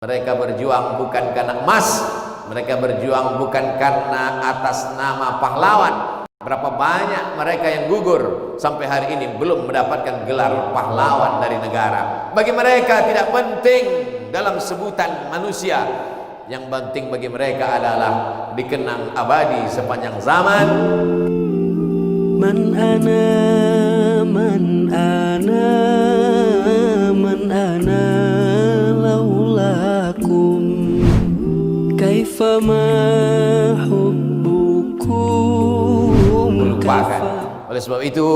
Mereka berjuang bukan karena emas, mereka berjuang bukan karena atas nama pahlawan. Berapa banyak mereka yang gugur sampai hari ini belum mendapatkan gelar pahlawan dari negara. Bagi mereka tidak penting dalam sebutan manusia. Yang penting bagi mereka adalah dikenang abadi sepanjang zaman. Man ana, man ana, man ana laulakum kaifa ma hubbukum Melupakan. Oleh sebab itu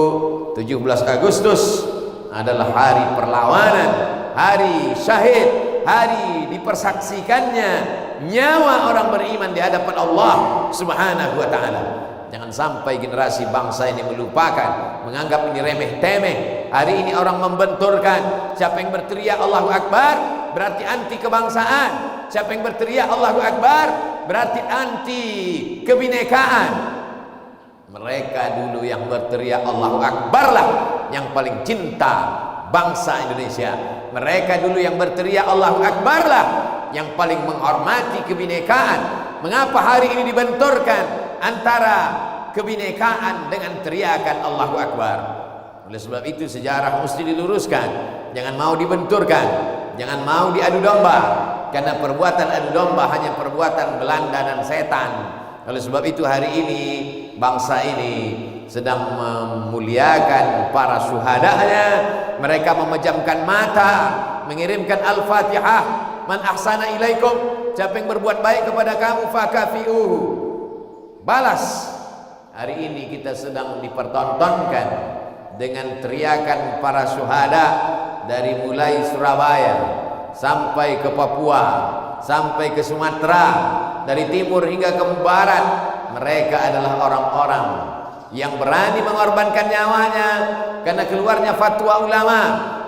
17 Agustus adalah hari perlawanan, hari syahid, hari dipersaksikannya nyawa orang beriman di hadapan Allah Subhanahu wa ta'ala. Jangan sampai generasi bangsa ini melupakan, menganggap ini remeh-temeh. Hari ini orang membenturkan. Siapa yang berteriak Allahu Akbar berarti anti kebangsaan. Siapa yang berteriak Allahu Akbar berarti anti kebinekaan. Mereka dulu yang berteriak Allahu Akbar lah yang paling cinta bangsa Indonesia. Mereka dulu yang berteriak Allahu Akbar lah yang paling menghormati kebinekaan. Mengapa hari ini dibenturkan antara kebinekaan dengan teriakan Allahu Akbar? Oleh sebab itu sejarah mesti diluruskan. Jangan mau dibenturkan, jangan mau diadu domba, karena perbuatan adu domba hanya perbuatan Belanda dan setan. Oleh sebab itu hari ini bangsa ini sedang memuliakan para syuhadanya. Mereka memejamkan mata, mengirimkan Al-Fatihah. Man ahsana ilaikum, siapa yang berbuat baik kepada kamu fakafi'uhu, balas. Hari ini kita sedang dipertontonkan dengan teriakan para syuhada dari mulai Surabaya sampai ke Papua, sampai ke Sumatera, dari timur hingga ke barat. Mereka adalah orang-orang yang berani mengorbankan nyawanya karena keluarnya fatwa ulama.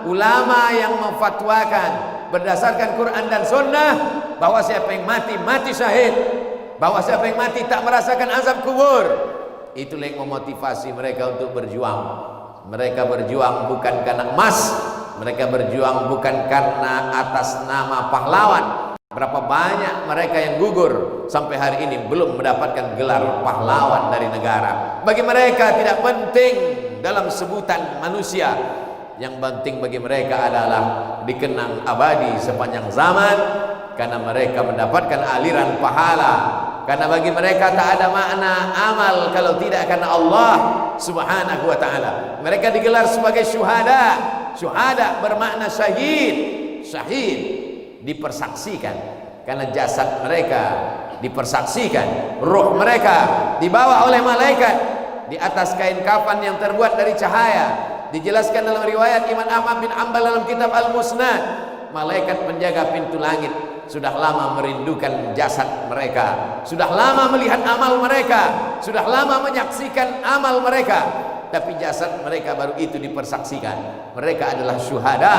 Ulama yang memfatwakan berdasarkan Quran dan Sunnah bahwa siapa yang mati, mati syahid, bahwa siapa yang mati tak merasakan azab kubur. Itulah yang memotivasi mereka untuk berjuang. Mereka berjuang bukan karena emas, mereka berjuang bukan karena atas nama pahlawan. Berapa banyak mereka yang gugur sampai hari ini belum mendapatkan gelar pahlawan dari negara. Bagi mereka tidak penting dalam sebutan manusia. Yang penting bagi mereka adalah dikenang abadi sepanjang zaman, karena mereka mendapatkan aliran pahala. Karena bagi mereka tak ada makna amal kalau tidak karena Allah Subhanahu wa ta'ala. Mereka digelar sebagai syuhada. Syuhada bermakna syahid. Syahid dipersaksikan karena jasad mereka dipersaksikan, ruh mereka dibawa oleh malaikat di atas kain kafan yang terbuat dari cahaya. Dijelaskan dalam riwayat Imam Ahmad bin Ambal dalam kitab Al-Musnad, malaikat penjaga pintu langit sudah lama merindukan jasad mereka, sudah lama melihat amal mereka, sudah lama menyaksikan amal mereka, tapi jasad mereka baru itu dipersaksikan. Mereka adalah syuhada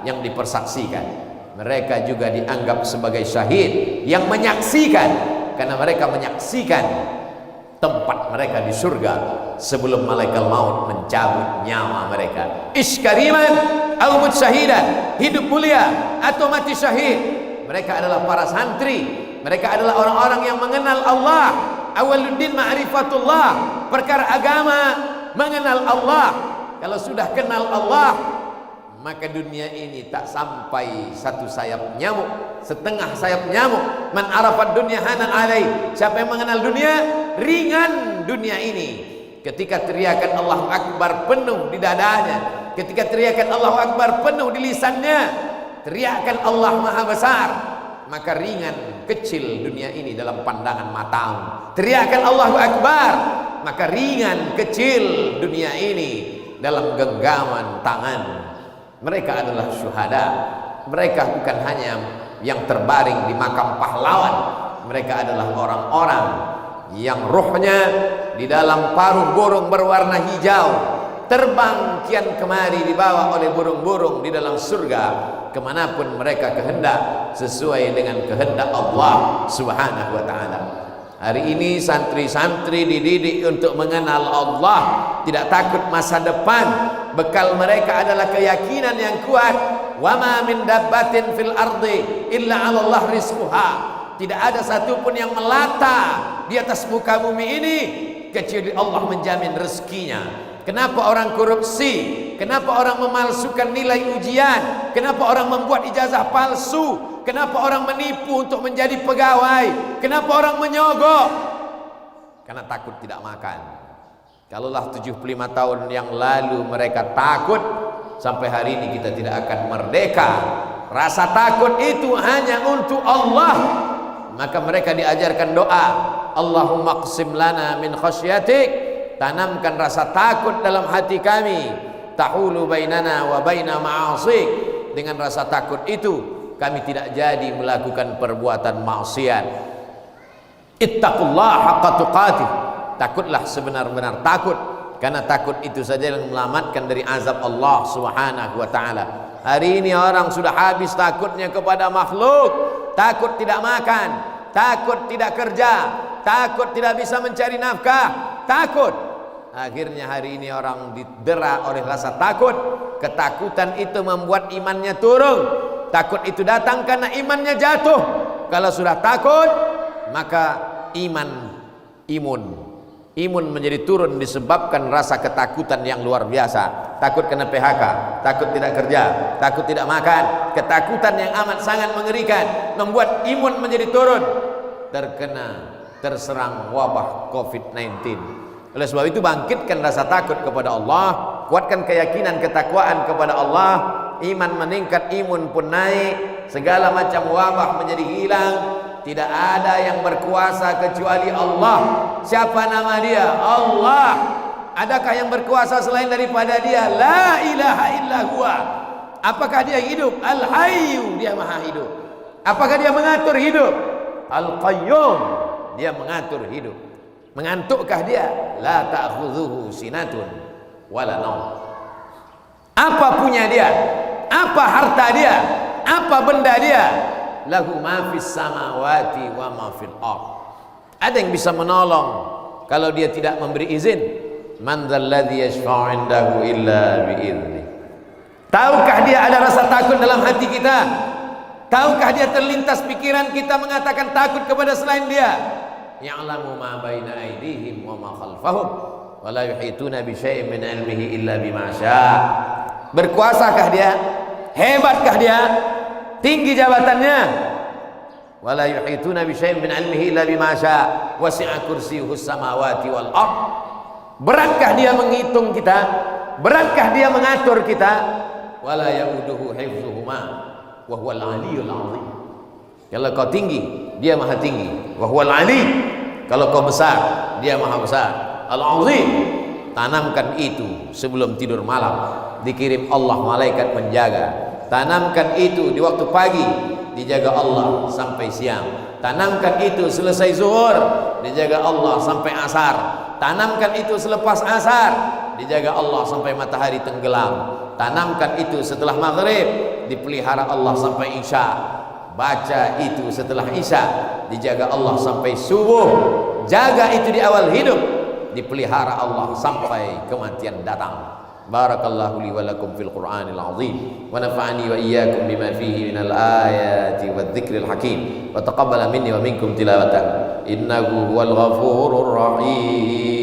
yang dipersaksikan. Mereka juga dianggap sebagai syahid yang menyaksikan, karena mereka menyaksikan tempat mereka di surga sebelum malaikat maut mencabut nyawa mereka. Iskariman au mut syahidan, hidup mulia atau mati syahid. Mereka adalah para santri, mereka adalah orang-orang yang mengenal Allah. Awaluddin ma'rifatullah, perkara agama mengenal Allah. Kalau sudah kenal Allah, maka dunia ini tak sampai satu sayap nyamuk, setengah sayap nyamuk. Man arafat dunya hanan alai, siapa yang mengenal dunia, ringan dunia ini. Ketika teriakan Allahu Akbar penuh di dadanya, ketika teriakan Allahu Akbar penuh di lisannya, teriakan Allah Maha Besar, maka ringan kecil dunia ini dalam pandangan matamu. Teriakan Allahu Akbar, maka ringan kecil dunia ini dalam genggaman tangan. Mereka adalah syuhada. Mereka bukan hanya yang terbaring di makam pahlawan. Mereka adalah orang-orang yang ruhnya di dalam paruh burung berwarna hijau, terbang kian kemari dibawa oleh burung-burung di dalam surga kemanapun mereka kehendak, sesuai dengan kehendak Allah Subhanahu wa ta'ala. Hari ini santri-santri dididik untuk mengenal Allah, tidak takut masa depan. Bekal mereka adalah keyakinan yang kuat wa ma min dabbatin fil ardi illa 'ala Allah rizquha. Tidak ada satupun yang melata di atas muka bumi ini kecuali Allah menjamin rezekinya. Kenapa orang korupsi? Kenapa orang memalsukan nilai ujian? Kenapa orang membuat ijazah palsu? Kenapa orang menipu untuk menjadi pegawai? Kenapa orang menyogok? Karena takut tidak makan. Kalaulah 75 tahun yang lalu mereka takut, sampai hari ini kita tidak akan merdeka. Rasa takut itu hanya untuk Allah. Maka mereka diajarkan doa, Allahumma qsim lana min khasyatik, tanamkan rasa takut dalam hati kami, tahulu bainana wa baina ma'asik. Dengan rasa takut itu kami tidak jadi melakukan perbuatan maksiat. Ittaqullah haqqa tuqatih, takutlah sebenar-benar takut, karena takut itu saja yang menyelamatkan dari azab Allah Subhanahu wa taala. Hari ini orang sudah habis takutnya kepada makhluk. Takut tidak makan, takut tidak kerja, takut tidak bisa mencari nafkah, takut. Akhirnya hari ini orang didera oleh rasa takut. Ketakutan itu membuat imannya turun. Takut itu datang karena imannya jatuh. Kalau sudah takut, maka imun menjadi turun disebabkan rasa ketakutan yang luar biasa. Takut kena PHK, takut tidak kerja, takut tidak makan. Ketakutan yang amat sangat mengerikan membuat imun menjadi turun, terserang wabah COVID-19. Oleh sebab itu bangkitkan rasa takut kepada Allah, kuatkan keyakinan ketakwaan kepada Allah, iman meningkat, imun pun naik, segala macam wabah menjadi hilang. Tidak ada yang berkuasa kecuali Allah. Siapa nama dia? Allah. Adakah yang berkuasa selain daripada dia? La ilaha illa huwa. Apakah dia hidup? Al-Hayyu, dia maha hidup. Apakah dia mengatur hidup? Al-Qayyum, dia mengatur hidup. Mengantukkah dia? La ta'khudhuhu sinatun wala naum. Apa punya dia? Apa harta dia? Apa benda dia? Lahu ma fis samawati wa ma fil ardh. Ada yang bisa menolong kalau dia tidak memberi izin? Man dzalladzi yashfa'u 'indahu illa bi'idznih. Tahukah dia ada rasa takut dalam hati kita? Tahukah dia terlintas pikiran kita mengatakan takut kepada selain dia? Ya'lamu ma baina aydihim wa ma khalfahum wa la yuhituna bi syai'in min 'ilmihi illa bima syaa. Berkuasakah dia? Hebatkah dia? Tinggi jabatannya? Wa la yuhituna bi syai'in min 'ilmihi illa bima syaa. Wasi'a kursiyyuhus samawati wal ardh. Beratkah dia menghitung kita? Beratkah dia mengatur kita? Wala yauduhu hifdzuhuma wa huwal aliyyul azim. Kalau kau tinggi, dia maha tinggi. Wa huwal ali. Kalau kau besar, dia maha besar. Al-azim. Tanamkan itu sebelum tidur malam. Dikirim Allah malaikat menjaga. Tanamkan itu di waktu pagi, dijaga Allah sampai siang. Tanamkan itu selesai zuhur, dijaga Allah sampai asar. Tanamkan itu selepas asar, dijaga Allah sampai matahari tenggelam. Tanamkan itu setelah maghrib, dipelihara Allah sampai isya. Baca itu setelah isya, dijaga Allah sampai subuh. Jaga itu di awal hidup, dipelihara Allah sampai kematian datang. Barakallahu li wa lakum fil Qur'anil azim wa nafa'ani wa iyyakum bima fihi minal ayati wadh-dhikril hakim wa taqabbala minni wa minkum tilawatan innahu huwal ghafurur rahim.